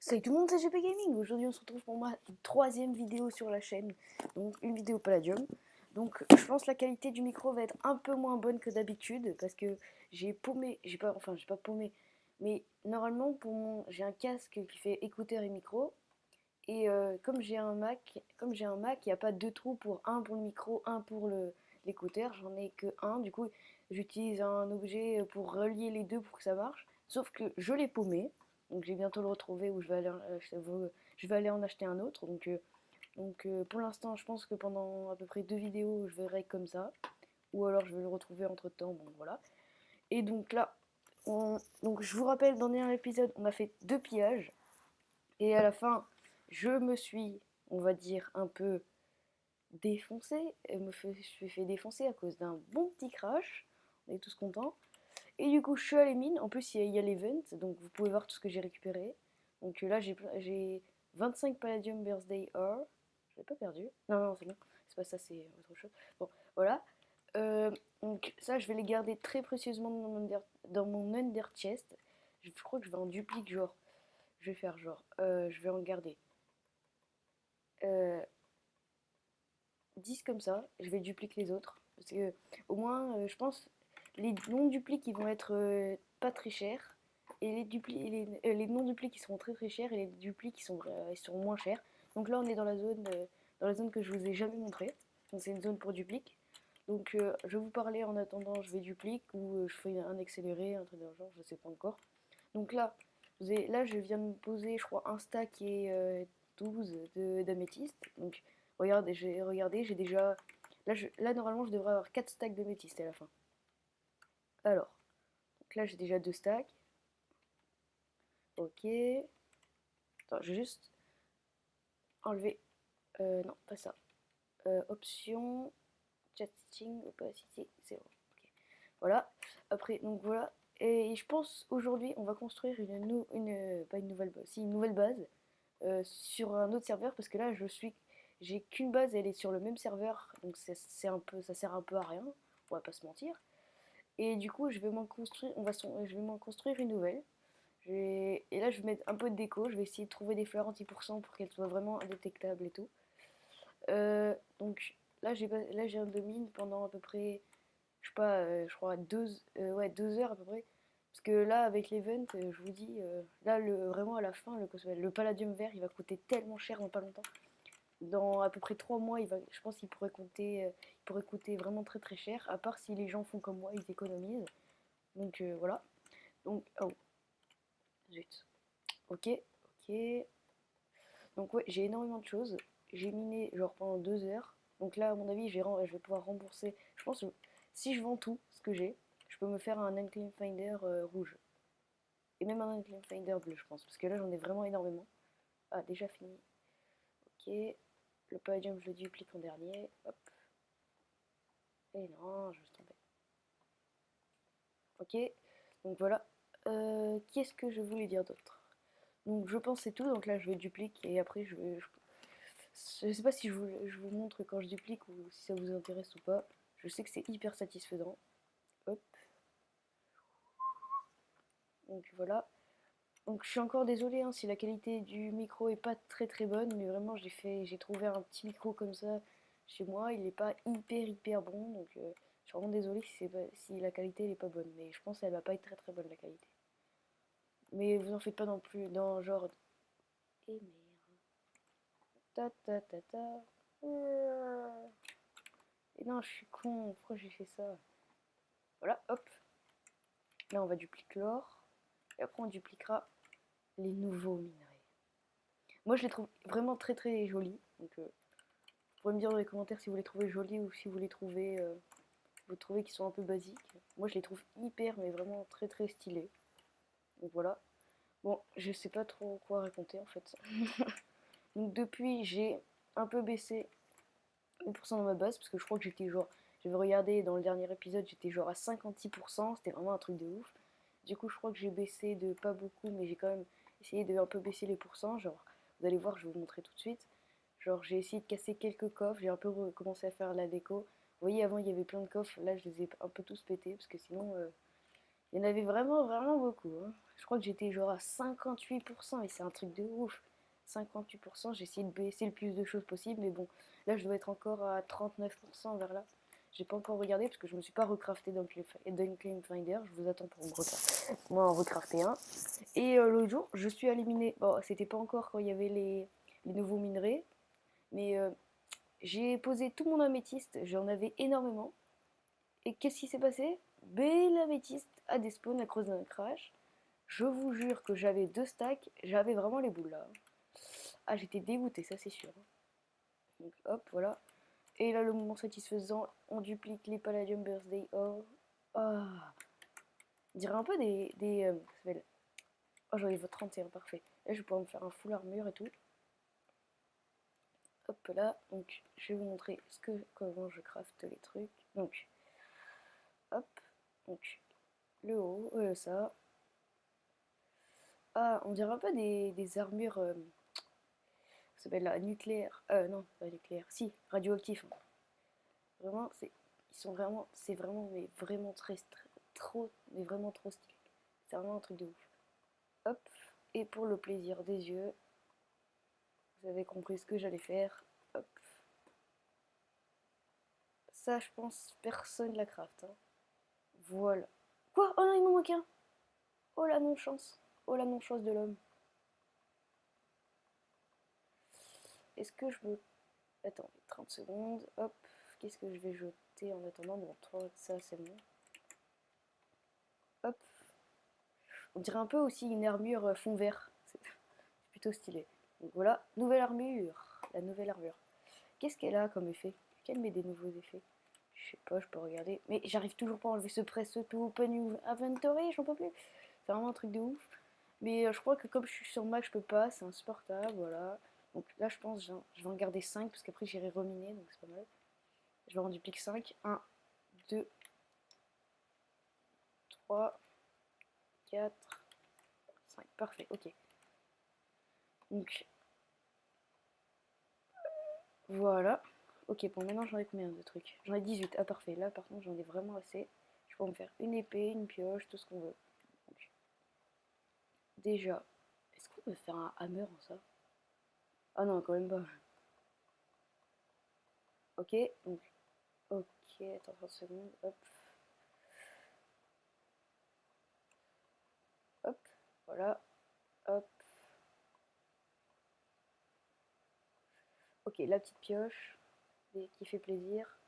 Salut tout le monde, c'est GP Gaming. Aujourd'hui on se retrouve pour ma troisième vidéo sur la chaîne, donc une vidéo Palladium. Donc je pense que la qualité du micro va être un peu moins bonne que d'habitude parce que j'ai paumé, j'ai pas paumé, mais normalement j'ai un casque qui fait écouteur et micro et comme j'ai un Mac, il n'y a pas deux trous un pour le micro, un pour l'écouteur, j'en ai que un. Du coup j'utilise un objet pour relier les deux pour que ça marche, sauf que je l'ai paumé. Donc j'ai bientôt le retrouver où je vais aller en acheter un autre. Pour l'instant, je pense que pendant à peu près deux vidéos, je verrai comme ça. Ou alors je vais le retrouver entre temps. Bon voilà. Et donc là, donc je vous rappelle, dans le dernier épisode, on a fait deux pillages. Et à la fin, je me suis, on va dire, un peu défoncé. Je suis fait défoncer à cause d'un bon petit crash. On est tous contents. Et du coup, je suis à les mines. En plus, il y a l'event, donc vous pouvez voir tout ce que j'ai récupéré. Donc là, j'ai 25 Palladium Birthday Ore. Je l'ai pas perdu. Non, non, c'est bon. C'est pas ça, c'est autre chose. Bon, voilà. Donc ça, je vais les garder très précieusement dans mon under chest. Je crois que je vais en duplique, genre. Je vais faire genre. Je vais en garder euh, 10 comme ça. Je vais dupliquer les autres. Parce que, au moins, je pense, les non-dupliques, ils vont être pas très chers. Et les non-dupliques, qui seront très très chers. Et les dupliques, ils seront moins chers. Donc là, on est dans la zone que je vous ai jamais montrée. Donc c'est une zone pour duplique. Donc je vais vous parler en attendant, je vais duplique ou je fais un accéléré, un truc dans le genre, je sais pas encore. Donc là, là je viens de me poser, je crois, un stack et 12 d'améthyste. Donc regardé, j'ai déjà. Là, normalement, je devrais avoir 4 stacks d'améthyste à la fin. Alors, donc là, j'ai déjà 2 stacks. Ok. Attends, je vais juste enlever. Non, pas ça. Option, chatting, opacité, 0. Ok. Voilà. Après, donc voilà. Et je pense aujourd'hui, on va construire pas une nouvelle base, si une nouvelle base sur un autre serveur parce que là, j'ai qu'une base, elle est sur le même serveur, donc ça sert un peu à rien. On va pas se mentir. Et du coup, je vais m'en construire une nouvelle. Et là, je vais mettre un peu de déco. Je vais essayer de trouver des fleurs anti-pourcent pour qu'elles soient vraiment indétectables et tout. Donc là, j'ai un domine pendant à peu près, je sais pas, je crois 2 heures à peu près. Parce que là, avec l'event, je vous dis, là, vraiment à la fin, le palladium vert, il va coûter tellement cher dans pas longtemps. Dans à peu près 3 mois, je pense il pourrait coûter vraiment très très cher, à part si les gens font comme moi, ils économisent. Donc voilà. Donc, oh, zut. Ok, ok. Donc ouais, j'ai énormément de choses. J'ai miné genre pendant 2 heures. Donc là, à mon avis, je vais pouvoir rembourser. Je pense que si je vends tout ce que j'ai, je peux me faire un Unclean Finder rouge. Et même un Unclean Finder bleu, je pense. Parce que là, j'en ai vraiment énormément. Ah, déjà fini. Ok. Le palladium, je le duplique en dernier. Hop. Et non, je me suis trompé. Ok. Donc voilà. Qu'est-ce que je voulais dire d'autre? Donc je pense c'est tout. Donc là, je vais dupliquer et après, je sais pas si je vous montre quand je duplique ou si ça vous intéresse ou pas. Je sais que c'est hyper satisfaisant. Hop. Donc voilà. Donc je suis encore désolée hein, si la qualité du micro est pas très très bonne, mais vraiment j'ai trouvé un petit micro comme ça chez moi. Il est pas hyper bon, donc je suis vraiment désolée si la qualité n'est pas bonne, mais je pense qu'elle va pas être très très bonne la qualité. Mais vous en faites pas non plus dans genre. Eh merde. Ta ta ta ta. Et non, je suis con, pourquoi j'ai fait ça? Voilà, hop. Là, on va dupliquer l'or. Et après, on dupliquera les nouveaux minerais. Moi, je les trouve vraiment très très jolis. Donc, vous pourrez me dire dans les commentaires si vous les trouvez jolis ou si vous trouvez qu'ils sont un peu basiques. Moi, je les trouve hyper, mais vraiment très très stylés. Donc voilà. Bon, je sais pas trop quoi raconter en fait. Donc depuis, j'ai un peu baissé 1% dans ma base parce que je crois que j'étais genre. J'avais regardé dans le dernier épisode, j'étais genre à 56%, c'était vraiment un truc de ouf. Du coup, je crois que j'ai baissé de pas beaucoup, mais j'ai quand même essayé de un peu baisser les pourcents. Genre, vous allez voir, je vais vous montrer tout de suite. Genre, j'ai essayé de casser quelques coffres, j'ai un peu commencé à faire la déco. Vous voyez, avant il y avait plein de coffres, là je les ai un peu tous pétés parce que sinon Il y en avait vraiment, vraiment beaucoup. Hein. Je crois que j'étais genre à 58% et c'est un truc de ouf. 58%, j'ai essayé de baisser le plus de choses possible, mais bon, là je dois être encore à 39% vers là. J'ai pas encore regardé parce que je me suis pas recrafté dans Claim Finder. Je vous attends pour moi en recrafter un. Et l'autre jour, je suis éliminé. Bon, c'était pas encore quand il y avait les nouveaux minerais, mais j'ai posé tout mon améthyste. J'en avais énormément. Et qu'est-ce qui s'est passé? L'améthyste a des spawns à cause d'un crash. Je vous jure que j'avais 2 stacks. J'avais vraiment les boules là. Ah, j'étais dégoûté, ça c'est sûr. Donc hop, voilà. Et là, le moment satisfaisant, on duplique les Palladium Birthday Or. Ah, on dirait un peu oh, j'en ai 31, parfait. Là, je vais pouvoir me faire un full armure et tout. Hop là, donc je vais vous montrer comment je craft les trucs. Donc, hop, donc le haut, ça. Ah, on dirait un peu des armures, ça s'appelle la nucléaire. Non, pas nucléaire, si, radioactif. Hein. Vraiment, c'est vraiment, mais vraiment trop, mais vraiment trop stylé. C'est vraiment un truc de ouf. Hop, et pour le plaisir des yeux, vous avez compris ce que j'allais faire. Hop. Ça, je pense, personne la craft. Hein. Voilà. Quoi? Oh non, il m'en manque un. Oh la non-chance. Oh la non-chance de l'homme. Est-ce que je me... Attends, 30 secondes. Hop. Qu'est-ce que je vais jeter en attendant? Bon, 3, ça, c'est bon. Hop. On dirait un peu aussi une armure fond vert. C'est plutôt stylé. Donc voilà, nouvelle armure. La nouvelle armure. Qu'est-ce qu'elle a comme effet? Qu'elle met des nouveaux effets? Je sais pas, je peux regarder. Mais j'arrive toujours pas à enlever ce press to open inventory, j'en peux plus. C'est vraiment un truc de ouf. Mais je crois que comme je suis sur Mac, je peux pas, c'est insupportable, voilà. Donc là, je pense je vais en garder 5 parce qu'après j'irai reminer, donc c'est pas mal. Je vais en duplique 5. 1, 2, 3, 4, 5. Parfait, ok. Donc voilà. Ok, bon, maintenant j'en ai combien de trucs? J'en ai 18. Ah, parfait. Là, par contre, j'en ai vraiment assez. Je peux me faire une épée, une pioche, tout ce qu'on veut. Donc, déjà, est-ce qu'on peut faire un hammer en ça? Ah non, quand même pas. Ok, donc, ok, attends 30 secondes, hop, hop, voilà, hop. Ok, la petite pioche qui fait plaisir.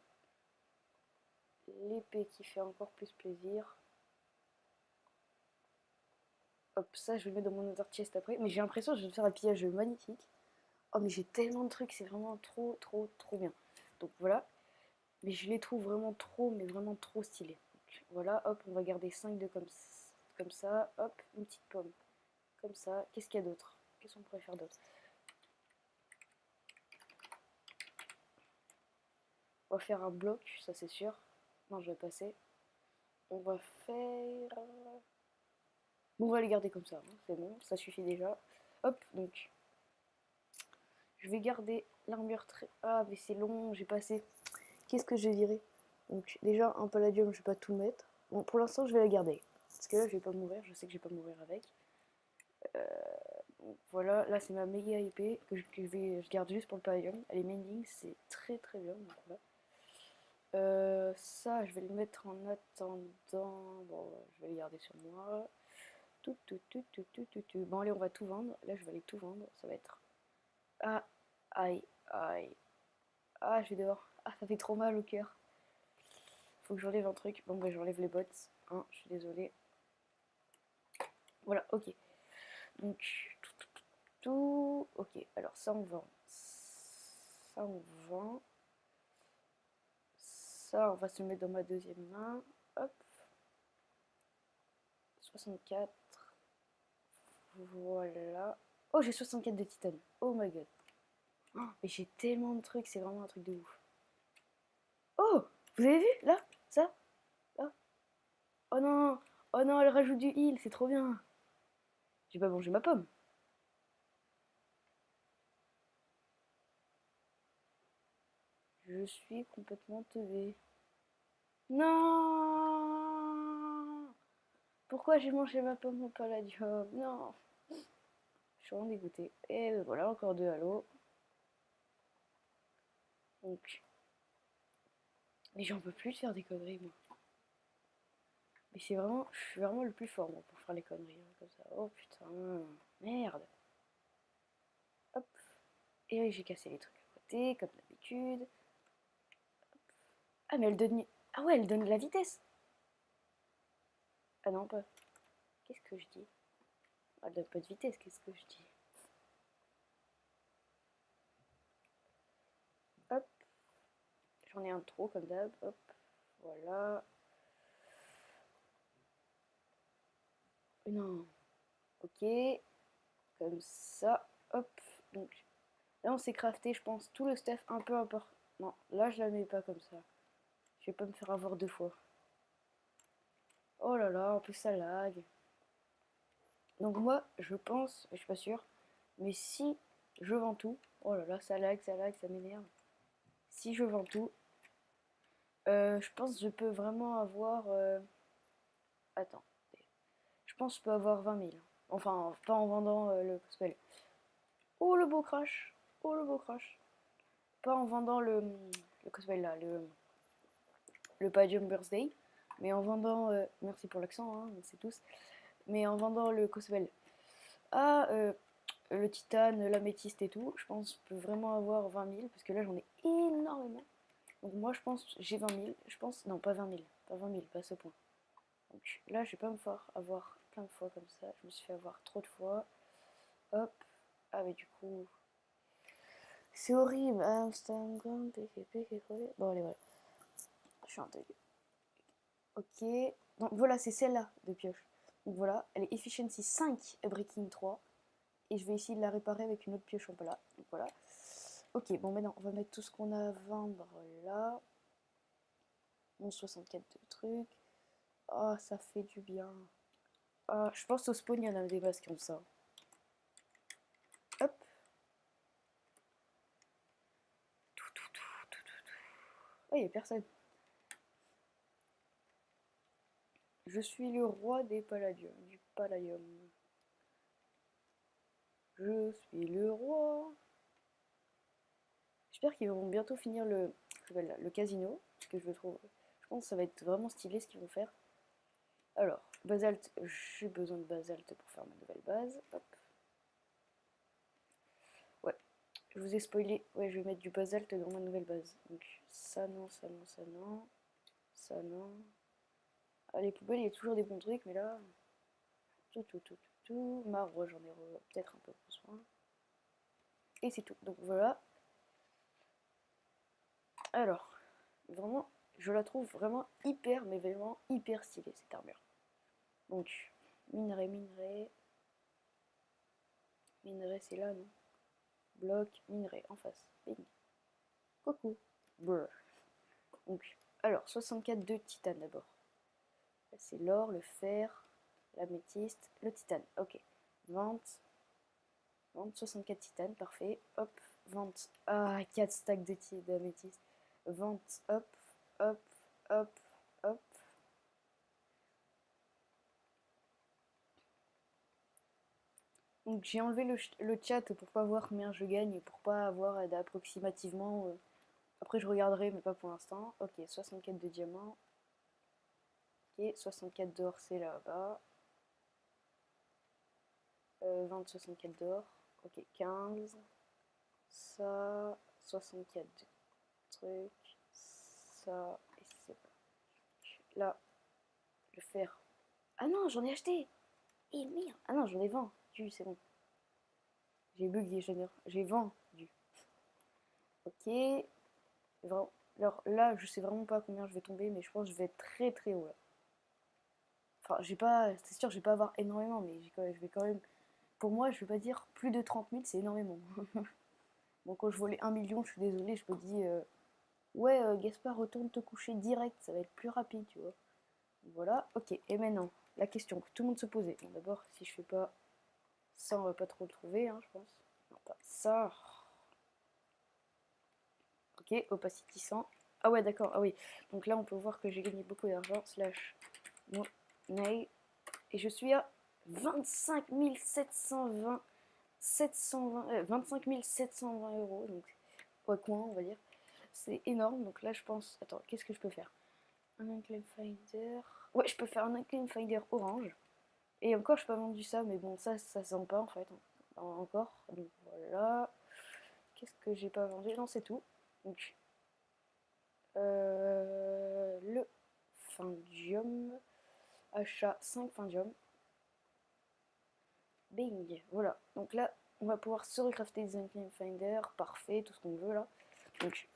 L'épée qui fait encore plus plaisir. Hop, ça je vais le mettre dans mon other chest après. Mais j'ai l'impression que je vais faire un pillage magnifique. Oh mais j'ai tellement de trucs, c'est vraiment trop trop trop bien. Donc voilà. Mais je les trouve vraiment trop, mais vraiment trop stylés. Donc, voilà, hop, on va garder 5 de comme ça. Hop, une petite pomme. Comme ça. Qu'est-ce qu'il y a d'autre? Qu'est-ce qu'on pourrait faire d'autre? On va faire un bloc, ça c'est sûr. Non, je vais passer. On va faire... Bon, on va les garder comme ça, hein. C'est bon, ça suffit déjà. Hop, donc... Je vais garder l'armure très... Ah, mais c'est long, j'ai passé. Qu'est-ce que j'ai viré? Donc déjà, un palladium, je vais pas tout mettre. Bon, pour l'instant, je vais la garder. Parce que là, je vais pas mourir, je sais que je vais pas mourir avec. Donc, voilà, là, c'est ma méga épée je garde juste pour le palladium. Elle est mending, c'est très très bien. Donc, voilà. Ça, je vais le mettre en attendant. Bon, je vais le garder sur moi. Bon, allez, on va tout vendre. Là, je vais aller tout vendre. Ça va être. Ah, aïe, aïe. Ah, je vais dehors. Ah, ça fait trop mal au cœur. Faut que j'enlève un truc. Bon, bah, j'enlève les bots. Hein, je suis désolée. Voilà, ok. Donc, tout. Ok, alors ça, on vend. Ça, on vend. Ça, on va se le mettre dans ma deuxième main. Hop. 64. Voilà. Oh, j'ai 64 de titane. Oh my god. Oh, mais j'ai tellement de trucs, c'est vraiment un truc de ouf. Oh, vous avez vu là? Ça? Là? Oh non! Oh non, elle rajoute du heal, c'est trop bien. J'ai pas mangé ma pomme. Je suis complètement teubée. Non! Pourquoi j'ai mangé ma pomme au palladium? Non. Je suis vraiment dégoûtée. Et voilà, encore 2 halos. Donc. Mais j'en peux plus de faire des conneries, moi. Mais c'est vraiment. Je suis vraiment le plus fort, moi, pour faire les conneries. Hein, comme ça. Oh putain. Merde. Hop. Et oui, j'ai cassé les trucs à côté, comme d'habitude. Ah, mais elle donne. Ah ouais, elle donne de la vitesse. Ah non, pas. Qu'est-ce que je dis? Elle donne pas de vitesse, qu'est-ce que je dis? Hop. J'en ai un trop, comme d'hab. Hop. Voilà. Non. Ok. Comme ça. Hop. Donc. Là, on s'est crafté, je pense, tout le stuff un peu important. Non, là, je la mets pas comme ça. Je vais pas me faire avoir 2 fois. Oh là là, en plus ça lag. Donc moi, je pense, je suis pas sûre, mais si je vends tout, oh là là, ça m'énerve. Si je vends tout, je pense que je peux vraiment avoir... Attends, je pense que je peux avoir 20 000. Enfin, pas en vendant le cosplay. Oh le beau crash. Oh le beau crash. Pas en vendant le cosplay là, le Palladium Birthday, mais en vendant... merci pour l'accent, hein, c'est tous. Mais en vendant le cosplay. Ah, le titane, l'améthyste et tout, je pense que je peux vraiment avoir 20 000, parce que là j'en ai énormément. Donc moi je pense j'ai 20 000, je pense, non pas 20 000, pas 20 000, pas à ce point. Donc là je vais pas me faire avoir plein de fois comme ça, je me suis fait avoir trop de fois. Hop, ah mais du coup, c'est horrible. Bon allez voilà, je suis un deuil. Ok, donc voilà c'est celle-là de pioche. Donc voilà, elle est efficiency 5 et breaking 3. Et je vais essayer de la réparer avec une autre pioche en plat. Donc voilà. Ok, bon maintenant on va mettre tout ce qu'on a à vendre là. 64 de trucs. Ah, oh, ça fait du bien. Ah, je pense au spawn, il y en a des bases qui ont ça. Hop. Oh, il n'y a personne. Je suis le roi des palladiums. Du palladium. Je suis le roi. J'espère qu'ils vont bientôt finir le casino. Parce que je pense que ça va être vraiment stylé ce qu'ils vont faire. Alors, basalte, j'ai besoin de basalte pour faire ma nouvelle base. Hop. Ouais, je vous ai spoilé. Ouais, je vais mettre du basalte dans ma nouvelle base. Donc, ça non, ça non, ça non. Ça non. Ah, les poubelles, il y a toujours des bons trucs, mais là. Tout. Marbre, j'en ai peut-être un peu besoin. Et c'est tout. Donc voilà. Alors, vraiment, je la trouve vraiment hyper, mais vraiment hyper stylée cette armure. Donc, minerai. Minerai, c'est là, non? Bloc, minerai, en face. Bing. Coucou. Brr. Donc, alors, 64 de titane d'abord. C'est l'or, le fer, l'améthyste, le titane. Ok. Vente. Vente 64 titane, parfait. Hop. Vente. Ah, 4 stacks d'améthyste. Vente. Hop. Hop. Hop. Hop. Donc j'ai enlevé le chat pour pas voir combien je gagne, pour pas avoir d'approximativement. Après je regarderai, mais pas pour l'instant. Ok, 64 de diamants. Ok, 64 d'or, c'est là-bas. 20, 64 d'or. Ok, 15. Ça, 64 de trucs. Ça, et c'est pas. Là, le fer. Ah non, j'en ai acheté. Eh merde. Ah non, j'en ai vendu, c'est bon. J'ai bugué, j'ai vendu. Ok. Alors là, je sais vraiment pas combien je vais tomber, mais je pense que je vais être très très haut là. Enfin, j'ai pas, c'est sûr, je vais pas avoir énormément, mais je vais quand même. Pour moi, je vais pas dire plus de 30 000, c'est énormément. Bon, quand je volais 1 million, je suis désolée, je me dis, ouais, Gaspard, retourne te coucher direct, ça va être plus rapide, tu vois. Voilà, ok. Et maintenant, la question que tout le monde se posait. Bon, d'abord, si je fais pas ça, on va pas trop le trouver, hein, je pense. Non, pas ça. Ok, opacity 100. Ah ouais, d'accord, ah oui. Donc là, on peut voir que j'ai gagné beaucoup d'argent. Slash monnaie. et je suis à 25 720, 25 720 euros, donc au coin on va dire. C'est énorme, donc là je pense, attends, qu'est-ce que je peux faire? Un Unclaim Finder, ouais je peux faire un Unclaim Finder orange, et encore je n'ai pas vendu ça, mais bon ça se vend pas en fait, encore, donc voilà. Qu'est-ce que j'ai pas vendu? Non c'est tout, donc le Findium, achat 5 Findium. Bing, voilà. Donc là, on va pouvoir se recrafter des Unclaim Finder, parfait, tout ce qu'on veut là. Donc,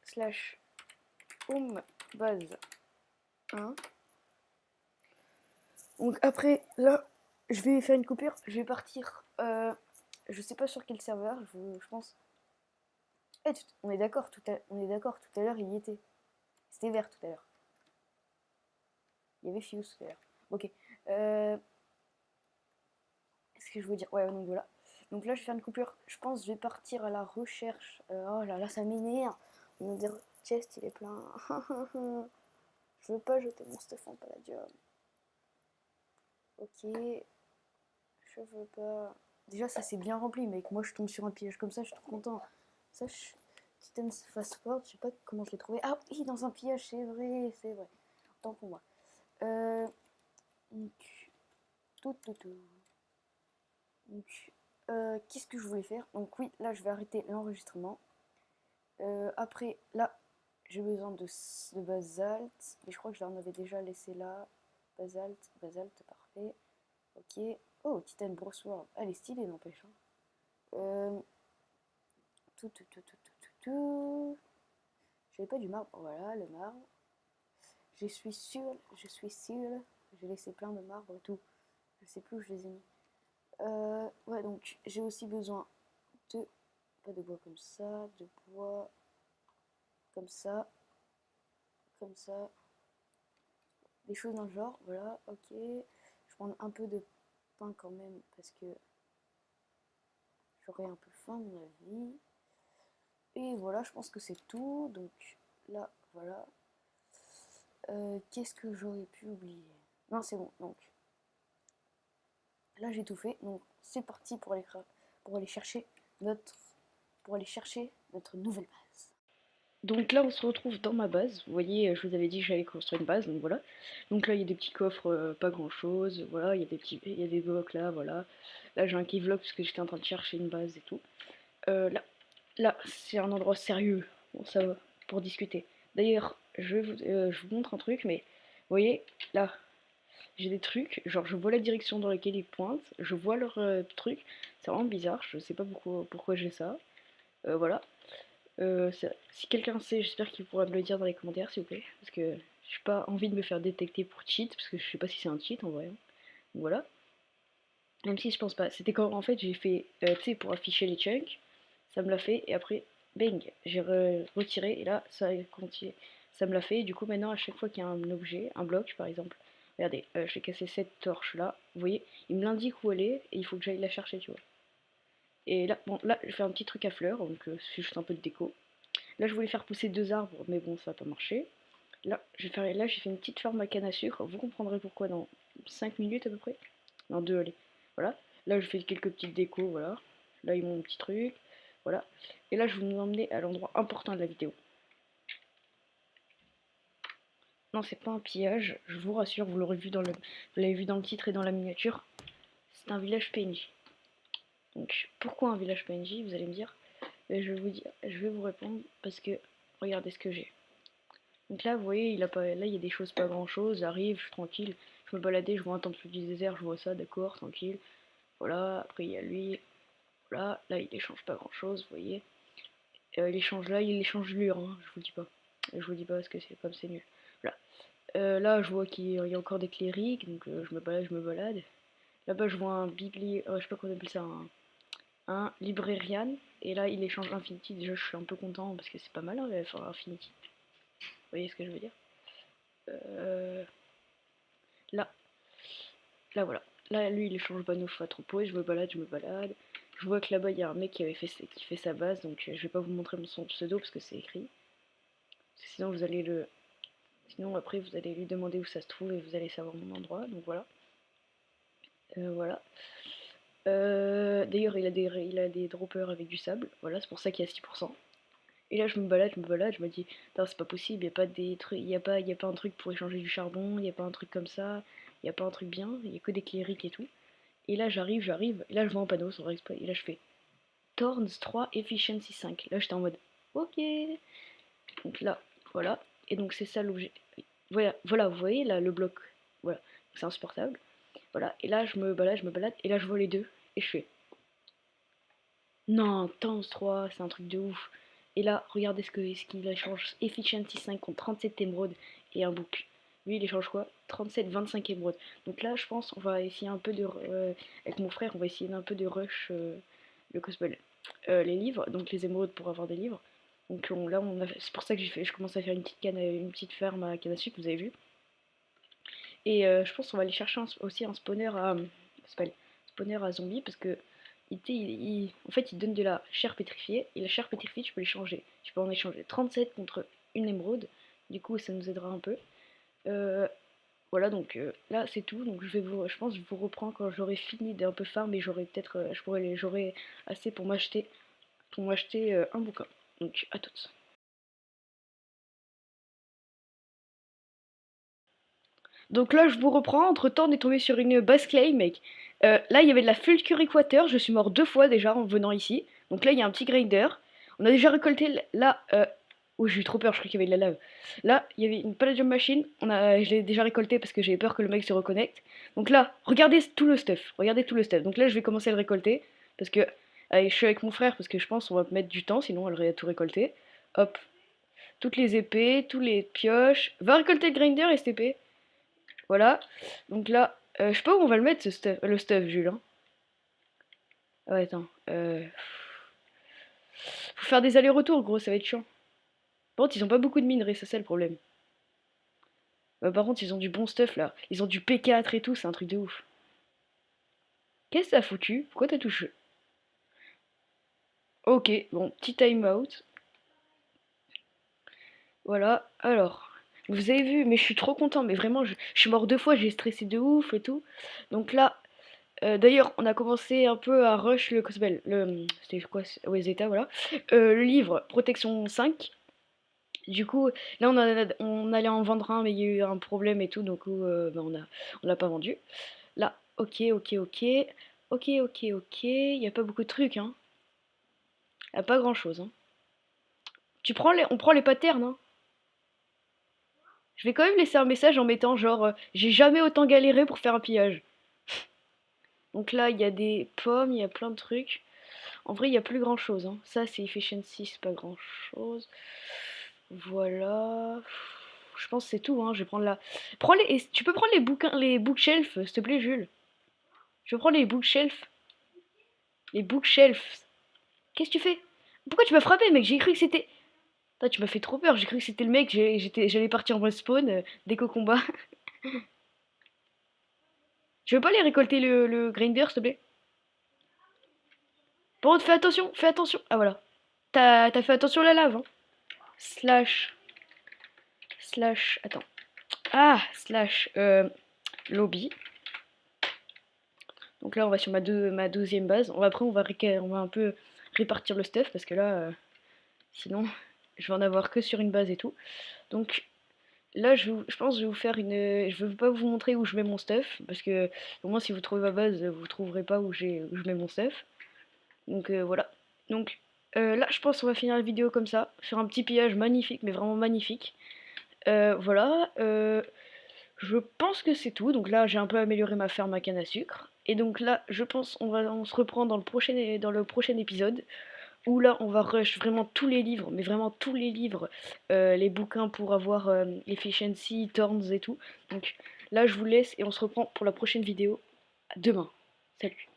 slash home base 1. Donc après, là, je vais faire une coupure, je vais partir, je sais pas sur quel serveur, je pense. On est d'accord, tout à l'heure il y était. C'était vert tout à l'heure. Il y avait Fuse tout à l'heure. Ok. Qu'est-ce que je veux dire? Ouais, donc voilà. Donc là, je vais faire une coupure. Je pense que je vais partir à la recherche. Oh là là, ça m'énerve. On va dire, chest, il est plein. Je veux pas jeter mon Stéphane Palladium. Ok. Je veux pas. Déjà, ça c'est bien rempli, mec. Moi, je tombe sur un piège comme ça, je suis trop content. Ça, Titan Fast Forward, je sais pas comment je l'ai trouvé. Ah oui, dans un piège, c'est vrai, c'est vrai. Tant pour moi. Donc, tout. Donc, qu'est-ce que je voulais faire? Donc oui, là, je vais arrêter l'enregistrement. Après, là, j'ai besoin de basalte. Mais je crois que je l'en avais déjà laissé là. Basalte, parfait. Ok. Oh, Titan Brosword. Elle est stylée, n'empêche. Tout. J'avais pas du marbre. Voilà, le marbre. Je suis sûre. J'ai laissé plein de marbre et tout. Je sais plus où je les ai mis. Ouais, donc j'ai aussi besoin de. Pas de bois comme ça, de bois comme ça, des choses dans le genre, voilà, ok. Je vais prendre un peu de pain quand même parce que j'aurai un peu faim à mon avis. Et voilà, je pense que c'est tout. Donc là, voilà. Qu'est-ce que j'aurais pu oublier? Non, c'est bon. Donc là, j'ai tout fait. Donc c'est parti pour aller chercher notre nouvelle base. Donc là, on se retrouve dans ma base. Vous voyez, je vous avais dit que j'allais construire une base, donc voilà. Donc là, il y a des petits coffres, pas grand chose. Voilà, il y a des blocs là, voilà. Là, j'ai un keyvlog parce que j'étais en train de chercher une base et tout. Là, c'est un endroit sérieux. Bon, ça va, pour discuter. D'ailleurs, je vous montre un truc, mais vous voyez, là, j'ai des trucs. Genre, je vois la direction dans laquelle ils pointent, je vois leur truc. C'est vraiment bizarre. Je sais pas pourquoi j'ai ça. Voilà. Si quelqu'un sait, j'espère qu'il pourra me le dire dans les commentaires, s'il vous plaît. Parce que j'ai pas envie de me faire détecter pour cheat, parce que je sais pas si c'est un cheat en vrai. Donc voilà. Même si je pense pas. C'était quand en fait j'ai fait, tu sais, pour afficher les chunks, ça me l'a fait, et après, bang, j'ai retiré, et là, ça me l'a fait. Et du coup, maintenant, à chaque fois qu'il y a un objet, un bloc par exemple, regardez, je vais casser cette torche là, vous voyez, il me l'indique où elle est, et il faut que j'aille la chercher, tu vois. Et là, bon, là, je fais un petit truc à fleurs, donc c'est juste un peu de déco. Là, je voulais faire pousser deux arbres, mais bon, ça n'a pas marché. Là, j'ai fait une petite ferme à canne à sucre. Vous comprendrez pourquoi dans 5 minutes à peu près. Non, 2, allez. Voilà. Là, je fais quelques petites décos, voilà. Là, ils ont mon petit truc. Voilà. Et là, je vais vous emmener à l'endroit important de la vidéo. Non, c'est pas un pillage, je vous rassure, vous l'avez vu dans le titre et dans la miniature. C'est un village PNJ. Donc, pourquoi un village PNJ, vous allez me dire. Je vais vous répondre parce que regardez ce que j'ai. Donc là, vous voyez, là, il y a des choses pas grand chose. J'arrive, je suis tranquille. Je me baladais, je vois un temple du désert, je vois ça, d'accord, tranquille. Voilà, après il y a lui. Voilà, là, il échange pas grand chose, vous voyez. Il échange là, il échange lure, hein, je vous le dis pas. Je vous le dis pas parce que c'est comme c'est nul. Voilà. Là, je vois qu'il y a encore des clérics, donc je me balade. Là-bas, je vois un je sais pas comment on appelle ça, un librarian. Et là, il échange Infinity. Déjà, je suis un peu content parce que c'est pas mal, hein, Infinity. Vous voyez ce que je veux dire? Euh, Là, voilà. Là, lui, il échange Bano à troupeau et je me balade. Je vois que là-bas, il y a un mec qui fait sa base, donc je vais pas vous montrer son pseudo parce que c'est écrit. Parce que sinon, vous allez Sinon après vous allez lui demander où ça se trouve et vous allez savoir mon endroit, donc voilà. Voilà. D'ailleurs il a des droppers avec du sable, voilà, c'est pour ça qu'il y a 6%. Et là je me balade, je me dis, c'est pas possible, il n'y a pas des trucs, il y a pas un truc pour échanger du charbon, il n'y a pas un truc comme ça, il n'y a pas un truc bien, il n'y a que des clérics et tout. Et là j'arrive, et là je vois un panneau sans exprès, et là je fais Thorns 3 Efficiency 5. Là j'étais en mode ok. Donc là, voilà. Et donc c'est ça l'objet. Voilà, vous voyez là le bloc. Voilà, c'est insupportable. Voilà, et là je me balade, et là je vois les deux, et je fais non, Thorns 3, c'est un truc de ouf. Et là, regardez ce qu'il échange. Efficiency 5 contre 37 émeraudes et un book. Lui, il échange quoi? 37, 25 émeraudes. Donc là, je pense, on va essayer un peu de... avec mon frère, on va essayer un peu de rush le cosplay. Les livres, donc les émeraudes pour avoir des livres. Donc là, c'est pour ça que je commence à faire une petite ferme à canne à sucre, vous avez vu. Et je pense qu'on va aller chercher aussi un spawner à... spawner à zombies, parce que en fait, il donne de la chair pétrifiée, et la chair pétrifiée, tu peux l'échanger. Tu peux en échanger 37 contre une émeraude, du coup, ça nous aidera un peu. Euh, voilà, donc là, c'est tout. Donc je pense que je vous reprends quand j'aurai fini d'un peu farm, et j'aurai peut-être, j'aurai assez pour m'acheter un bouquin. Donc, à toutes. Donc là, je vous reprends. Entre temps, on est tombé sur une base clay, mec. Là, il y avait de la Fulcuric Water. Je suis mort 2 fois déjà en venant ici. Donc là, il y a un petit grinder. On a déjà récolté là. Oh, j'ai eu trop peur, je croyais qu'il y avait de la lave. Là, il y avait une Palladium Machine. Je l'ai déjà récolté parce que j'avais peur que le mec se reconnecte. Donc là, regardez tout le stuff. Regardez tout le stuff. Donc là, je vais commencer à le récolter. Parce que allez, je suis avec mon frère parce que je pense qu'on va mettre du temps, sinon elle aurait tout récolté. Hop. Toutes les épées, tous les pioches. Va récolter le grinder, STP. Voilà. Donc là, je sais pas où on va le mettre, le stuff, Jules. Hein. Ah ouais, attends. Faut faire des allers-retours, gros, ça va être chiant. Par contre, ils ont pas beaucoup de minerais, ça c'est le problème. Par contre, ils ont du bon stuff là. Ils ont du P4 et tout, c'est un truc de ouf. Qu'est-ce que ça a foutu? Pourquoi t'as touché? Ok, bon, petit time out. Voilà, alors. Vous avez vu, mais je suis trop content, mais vraiment, je suis mort 2 fois, j'ai stressé de ouf et tout. Donc là, d'ailleurs, on a commencé un peu à rush le Cosbel. C'était quoi? Ouais, Zeta, voilà. Le livre, Protection 5. Du coup, là, on allait en vendre un, mais il y a eu un problème et tout, donc ben, on l'a pas vendu. Là, ok, ok, ok. Ok, ok, ok. Il n'y a pas beaucoup de trucs, hein. Il n'y a pas grand-chose, hein. On prend les patterns, hein. Je vais quand même laisser un message en mettant genre, j'ai jamais autant galéré pour faire un pillage. Donc là, il y a des pommes, il y a plein de trucs. En vrai, il n'y a plus grand chose. Hein. Ça, c'est efficiency, c'est pas grand chose. Voilà. Je pense que c'est tout. Hein. Je vais prendre la. Tu peux prendre les bouquins, les bookshelves, s'il te plaît, Jules. Je prends les bookshelves. Les bookshelves. Qu'est-ce que tu fais? Pourquoi tu m'as frappé, mec? J'ai cru que c'était. Putain, tu m'as fait trop peur. J'ai cru que c'était le mec. J'allais partir en mode spawn dès qu'au combat. Je veux pas aller récolter le grinder, s'il te plaît. Par contre, fais attention, fais attention. Ah voilà. T'as fait attention à la lave, hein. Slash. Slash. Attends. Ah, slash. Lobby. Donc là, on va sur ma 12e base. Après, on va un peu répartir le stuff parce que là, sinon, je vais en avoir que sur une base et tout. Donc là, je pense que je vais vous faire une. Je veux pas vous montrer où je mets mon stuff parce que au moins, si vous trouvez ma base, vous trouverez pas où je mets mon stuff. Donc voilà. Donc là, je pense qu'on va finir la vidéo comme ça, sur un petit pillage magnifique, mais vraiment magnifique. Voilà. Je pense que c'est tout. Donc là, j'ai un peu amélioré ma ferme à canne à sucre. Et donc là, je pense on se reprend dans le prochain épisode. Où là, on va rush vraiment tous les livres, mais vraiment tous les livres, les bouquins pour avoir Efficiency, Thorns et tout. Donc là, je vous laisse et on se reprend pour la prochaine vidéo demain. Salut!